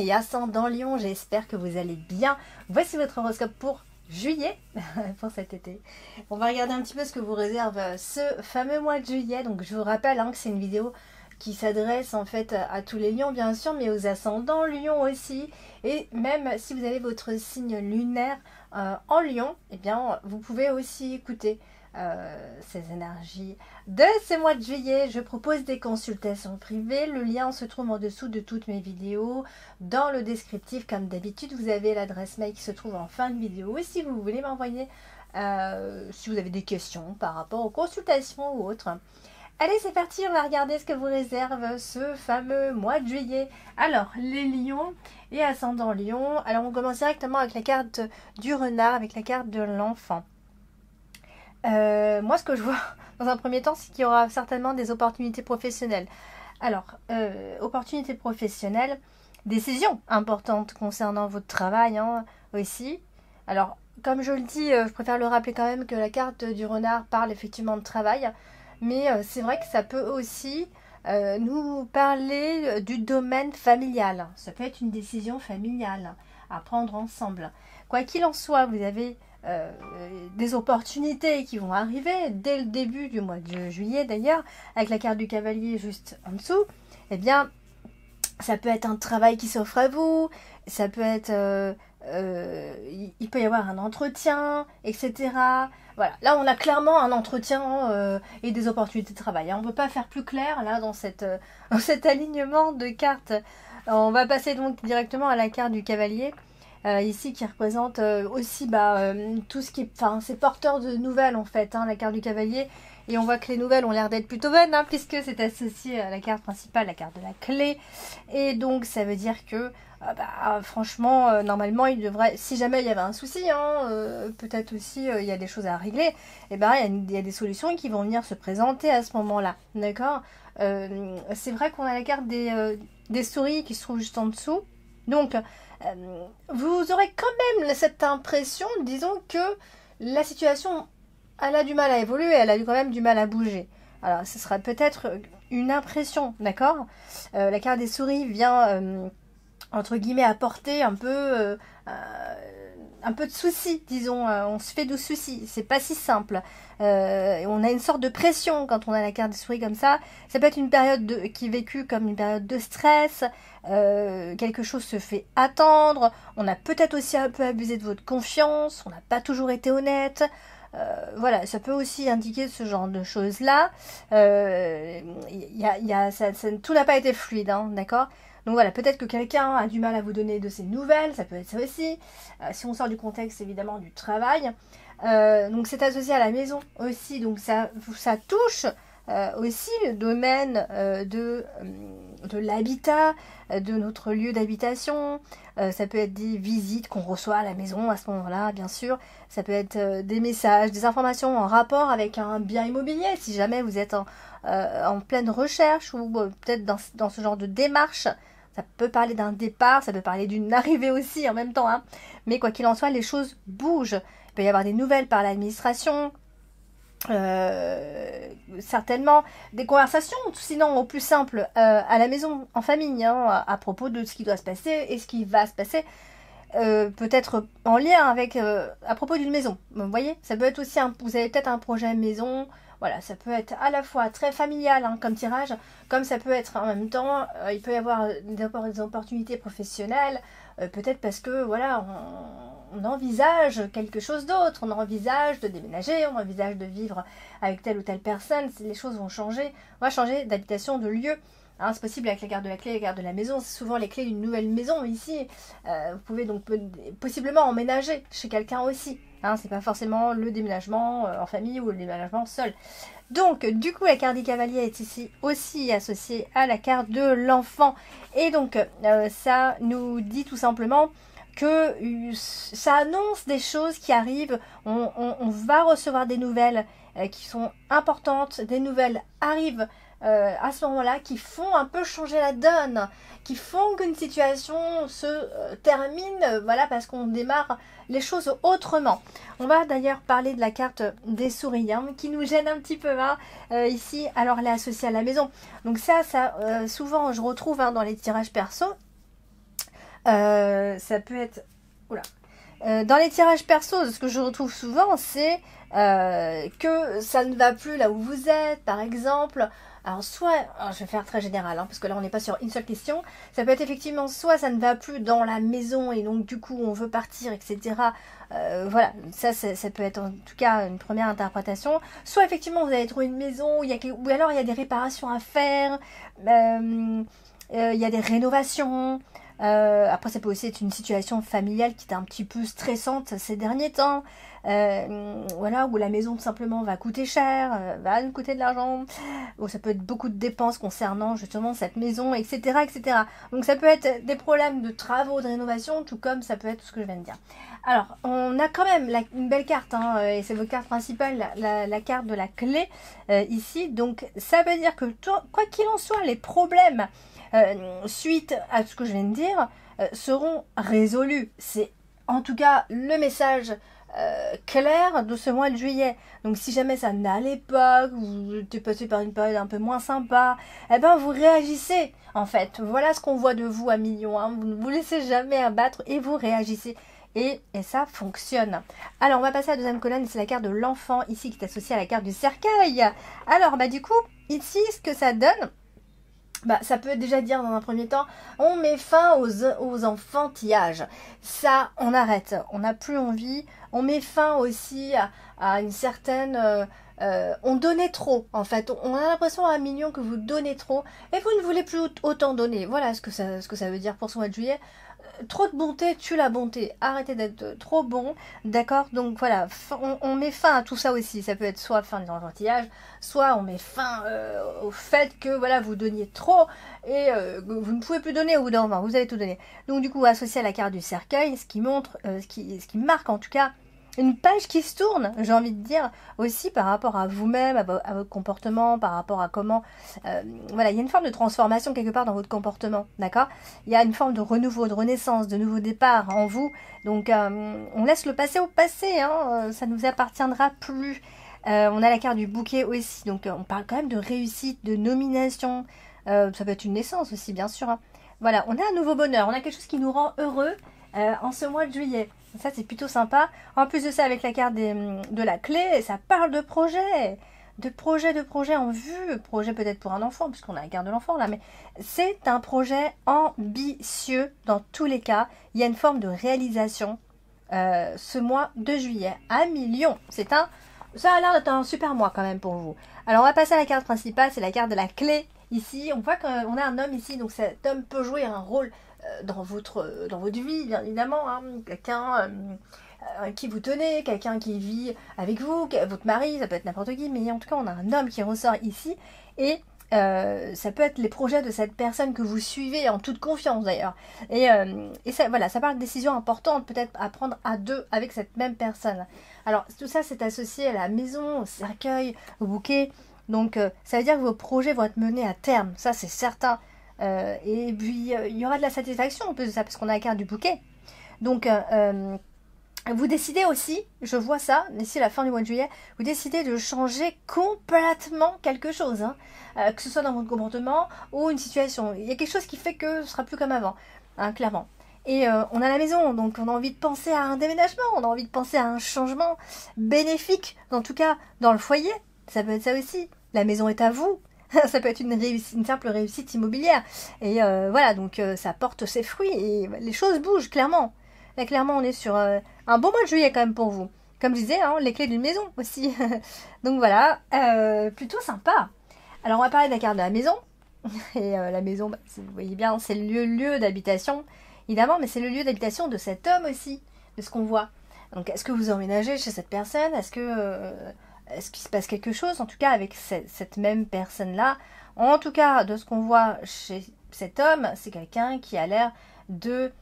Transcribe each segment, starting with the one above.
et ascendant Lion, j'espère que vous allez bien. Voici votre horoscope pour juillet, pour cet été. On va regarder un petit peu ce que vous réserve ce fameux mois de juillet. Donc je vous rappelle que c'est une vidéo qui s'adresse en fait à tous les lions bien sûr, mais aux ascendants lions aussi. Et même si vous avez votre signe lunaire en lion, eh bien vous pouvez aussi écouter ces énergies de ce mois de juillet. Je propose des consultations privées. Le lien se trouve en dessous de toutes mes vidéos, dans le descriptif. Comme d'habitude, vous avez l'adresse mail qui se trouve en fin de vidéo. Et si vous voulez m'envoyer, si vous avez des questions par rapport aux consultations ou autres. Allez, c'est parti, on va regarder ce que vous réserve ce fameux mois de juillet. Alors, les lions et ascendant lion. Alors, on commence directement avec la carte du renard, avec la carte de l'enfant. Moi, ce que je vois dans un premier temps, c'est qu'il y aura certainement des opportunités professionnelles. Alors, opportunités professionnelles, décisions importantes concernant votre travail aussi. Alors, comme je le dis, je préfère le rappeler quand même que la carte du renard parle effectivement de travail. Mais c'est vrai que ça peut aussi nous parler du domaine familial. Ça peut être une décision familiale à prendre ensemble. Quoi qu'il en soit, vous avez des opportunités qui vont arriver dès le début du mois de juillet d'ailleurs, avec la carte du cavalier juste en dessous. Eh bien, ça peut être un travail qui s'offre à vous, ça peut être il peut y avoir un entretien, etc. Voilà, là on a clairement un entretien et des opportunités de travail. On ne peut pas faire plus clair là dans cet alignement de cartes. Alors, on va passer donc directement à la carte du cavalier. Ici qui représente aussi tout ce qui est, c'est porteur de nouvelles en fait, la carte du cavalier, et on voit que les nouvelles ont l'air d'être plutôt bonnes puisque c'est associé à la carte principale, la carte de la clé, et donc ça veut dire que franchement normalement il devrait, si jamais il y avait un souci, peut-être aussi il y a des choses à régler, et il y a des solutions qui vont venir se présenter à ce moment là, d'accord. C'est vrai qu'on a la carte des souris qui se trouve juste en dessous, donc vous aurez quand même cette impression, disons que la situation, elle a du mal à évoluer, elle a quand même du mal à bouger. Alors, ce sera peut-être une impression, d'accord. La carte des souris vient, entre guillemets, apporter un peu de soucis, disons. On se fait de soucis, c'est pas si simple. On a une sorte de pression quand on a la carte des souris comme ça. Ça peut être une période qui est vécue comme une période de stress. Quelque chose se fait attendre. On a peut-être aussi un peu abusé de votre confiance. On n'a pas toujours été honnête. Voilà, ça peut aussi indiquer ce genre de choses-là. Tout n'a pas été fluide, d'accord. Donc voilà, peut-être que quelqu'un a du mal à vous donner de ses nouvelles, ça peut être ça aussi. Si on sort du contexte évidemment du travail. Donc c'est associé à la maison aussi, donc ça touche aussi le domaine de l'habitat, de notre lieu d'habitation. Ça peut être des visites qu'on reçoit à la maison à ce moment-là, bien sûr. Ça peut être des messages, des informations en rapport avec un bien immobilier, si jamais vous êtes en pleine recherche ou peut-être dans ce genre de démarche. Ça peut parler d'un départ, ça peut parler d'une arrivée aussi en même temps. Mais quoi qu'il en soit, les choses bougent. Il peut y avoir des nouvelles par l'administration. Certainement des conversations, sinon au plus simple à la maison, en famille, à propos de ce qui doit se passer et ce qui va se passer, peut-être en lien avec à propos d'une maison. Vous voyez, ça peut être aussi vous avez peut-être un projet maison. Voilà, ça peut être à la fois très familial comme tirage, comme ça peut être en même temps, il peut y avoir des opportunités professionnelles, peut-être parce que voilà, on envisage quelque chose d'autre, on envisage de déménager, on envisage de vivre avec telle ou telle personne, les choses vont changer, on va changer d'habitation, de lieu. C'est possible avec la carte de la clé, la carte de la maison, c'est souvent les clés d'une nouvelle maison ici. Vous pouvez donc possiblement emménager chez quelqu'un aussi. C'est pas forcément le déménagement en famille ou le déménagement seul. Donc, du coup, la carte du cavalier est ici aussi associée à la carte de l'enfant. Et donc, ça nous dit tout simplement que ça annonce des choses qui arrivent. On va recevoir des nouvelles qui sont importantes. Des nouvelles arrivent à ce moment-là qui font un peu changer la donne, qui font qu'une situation se termine, voilà, parce qu'on démarre les choses autrement. On va d'ailleurs parler de la carte des souris qui nous gêne un petit peu ici. Alors elle est associée à la maison. Donc ça souvent je retrouve dans les tirages perso. Ça peut être... Oula. Dans les tirages perso, ce que je retrouve souvent, c'est que ça ne va plus là où vous êtes, par exemple. Alors je vais faire très général, parce que là on n'est pas sur une seule question. Ça peut être effectivement soit ça ne va plus dans la maison et donc du coup on veut partir, etc. Voilà, ça peut être en tout cas une première interprétation. Soit effectivement vous avez trouvé une maison ou alors il y a des réparations à faire, il y a des rénovations. Après, ça peut aussi être une situation familiale qui est un petit peu stressante ces derniers temps. Voilà, où la maison tout simplement va coûter cher, va nous coûter de l'argent. Ou ça peut être beaucoup de dépenses concernant justement cette maison, etc., etc. Donc ça peut être des problèmes de travaux, de rénovation, tout comme ça peut être tout ce que je viens de dire. Alors, on a quand même une belle carte, et c'est votre carte principale, la carte de la clé ici. Donc ça veut dire que quoi qu'il en soit, les problèmes suite à ce que je viens de dire, seront résolus. C'est en tout cas le message clair de ce mois de juillet. Donc si jamais ça n'allait pas, que vous êtes passé par une période un peu moins sympa, eh ben vous réagissez en fait. Voilà ce qu'on voit de vous à millions. Vous ne vous laissez jamais abattre et vous réagissez. Et ça fonctionne. Alors on va passer à la deuxième colonne, c'est la carte de l'enfant ici qui est associée à la carte du cercueil. Alors du coup, ici ce que ça donne, ça peut déjà dire dans un premier temps, on met fin aux enfantillages. Ça, on arrête. On n'a plus envie. On met fin aussi à une certaine... on donnait trop, en fait. On a l'impression à un million que vous donnez trop et vous ne voulez plus autant donner. Voilà ce que ça veut dire pour ce mois de juillet. Trop de bonté tue la bonté. Arrêtez d'être trop bon, d'accord? Donc voilà, on met fin à tout ça aussi. Ça peut être soit fin des enfantillages, soit on met fin au fait que voilà, vous donniez trop et vous ne pouvez plus donner au bout d'un moment. Vous avez tout donné. Donc du coup, associé à la carte du cercueil, ce qui montre, ce qui marque en tout cas une page qui se tourne, j'ai envie de dire, aussi par rapport à vous-même, à votre comportement, par rapport à comment... voilà, il y a une forme de transformation quelque part dans votre comportement, d'accord? Il y a une forme de renouveau, de renaissance, de nouveau départ en vous. Donc, on laisse le passé au passé, ça ne vous appartiendra plus. On a la carte du bouquet aussi, donc on parle quand même de réussite, de nomination. Ça peut être une naissance aussi, bien sûr. Voilà, on a un nouveau bonheur, on a quelque chose qui nous rend heureux en ce mois de juillet. Ça, c'est plutôt sympa. En plus de ça, avec la carte de la clé, ça parle de projet. De projet en vue. Projet peut-être pour un enfant, puisqu'on a la carte de l'enfant là. Mais c'est un projet ambitieux dans tous les cas. Il y a une forme de réalisation ce mois de juillet. 1 million. Ça a l'air d'être un super mois quand même pour vous. Alors, on va passer à la carte principale. C'est la carte de la clé. Ici, on voit qu'on a un homme ici. Donc, cet homme peut jouer un rôle dans votre vie, bien évidemment, quelqu'un qui vous tenez, quelqu'un qui vit avec vous, votre mari, ça peut être n'importe qui, mais en tout cas on a un homme qui ressort ici, et ça peut être les projets de cette personne que vous suivez en toute confiance d'ailleurs, et ça, voilà, ça parle de décisions importantes peut-être à prendre à deux avec cette même personne. Alors tout ça c'est associé à la maison, au cercueil, au bouquet, donc ça veut dire que vos projets vont être menés à terme, ça c'est certain. Et puis il y aura de la satisfaction en plus de ça parce qu'on a la carte du bouquet. Donc vous décidez aussi, je vois ça, d'ici la fin du mois de juillet, vous décidez de changer complètement quelque chose, que ce soit dans votre comportement ou une situation. Il y a quelque chose qui fait que ce sera plus comme avant, clairement. Et on a la maison, donc on a envie de penser à un déménagement, on a envie de penser à un changement bénéfique, en tout cas dans le foyer. Ça peut être ça aussi. La maison est à vous. Ça peut être une simple réussite immobilière. Et voilà, donc ça porte ses fruits et les choses bougent, clairement. Là, clairement, on est sur un bon mois de juillet quand même pour vous. Comme je disais, les clés d'une maison aussi. Donc voilà, plutôt sympa. Alors, on va parler de la carte de la maison. Et la maison, vous voyez bien, c'est le lieu d'habitation, évidemment, mais c'est le lieu d'habitation de cet homme aussi, de ce qu'on voit. Donc, est-ce que vous emménagez chez cette personne? Est-ce qu'il se passe quelque chose, en tout cas, avec cette même personne-là? En tout cas, de ce qu'on voit chez cet homme, c'est quelqu'un qui a l'air de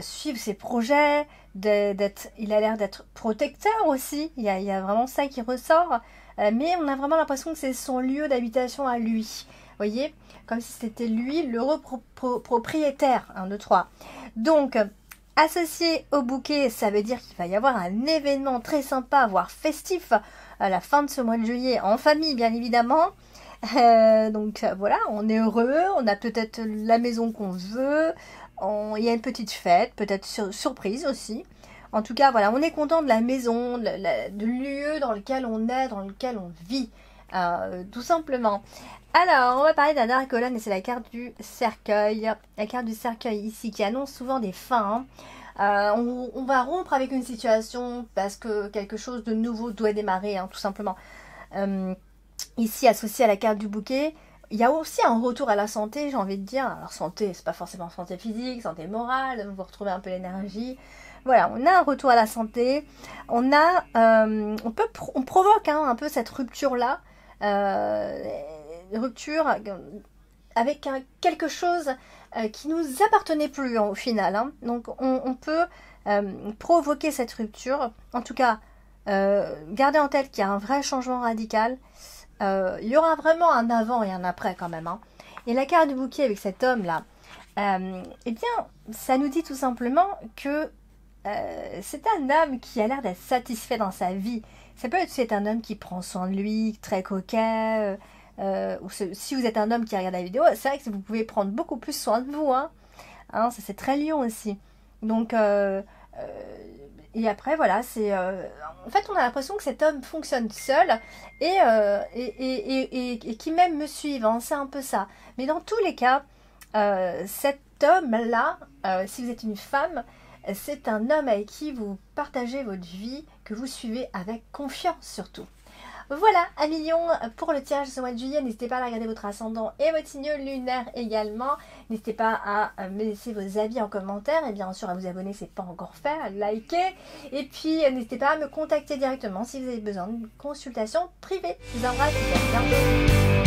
suivre ses projets, il a l'air d'être protecteur aussi. Il y a vraiment ça qui ressort. Mais on a vraiment l'impression que c'est son lieu d'habitation à lui. Vous voyez? Comme si c'était lui l'heureux propriétaire. 1, 2, 3. Donc, associé au bouquet, ça veut dire qu'il va y avoir un événement très sympa, voire festif, à la fin de ce mois de juillet, en famille bien évidemment. Donc voilà, on est heureux, on a peut-être la maison qu'on veut, il y a une petite fête, peut-être surprise aussi. En tout cas, voilà, on est content de la maison, du lieu dans lequel on est, dans lequel on vit, tout simplement. Alors, on va parler de la dernière colonne et c'est la carte du cercueil. La carte du cercueil ici qui annonce souvent des fins. On va rompre avec une situation parce que quelque chose de nouveau doit démarrer, tout simplement. Ici, associé à la carte du bouquet, il y a aussi un retour à la santé, j'ai envie de dire. Alors, santé, c'est pas forcément santé physique, santé morale, vous retrouvez un peu l'énergie. Voilà, on a un retour à la santé. On provoque un peu cette rupture-là. Rupture avec quelque chose qui nous appartenait plus au final. Donc on peut provoquer cette rupture. En tout cas, gardez en tête qu'il y a un vrai changement radical. Il y aura vraiment un avant et un après quand même. Et la carte du bouquet avec cet homme-là, eh bien, ça nous dit tout simplement que c'est un homme qui a l'air d'être satisfait dans sa vie. Ça peut être un homme qui prend soin de lui, très coquet. Ou si vous êtes un homme qui regarde la vidéo, c'est vrai que vous pouvez prendre beaucoup plus soin de vous. Ça c'est très lion aussi. Donc, et après, voilà, en fait, on a l'impression que cet homme fonctionne seul et qui même me suive. C'est un peu ça. Mais dans tous les cas, cet homme-là, si vous êtes une femme, c'est un homme avec qui vous partagez votre vie, que vous suivez avec confiance surtout. Voilà, un million pour le tirage de ce mois de juillet. N'hésitez pas à regarder votre ascendant et votre signe lunaire également. N'hésitez pas à me laisser vos avis en commentaire et bien sûr à vous abonner si ce n'est pas encore fait, à liker. Et puis n'hésitez pas à me contacter directement si vous avez besoin d'une consultation privée. Je vous embrasse, à bientôt.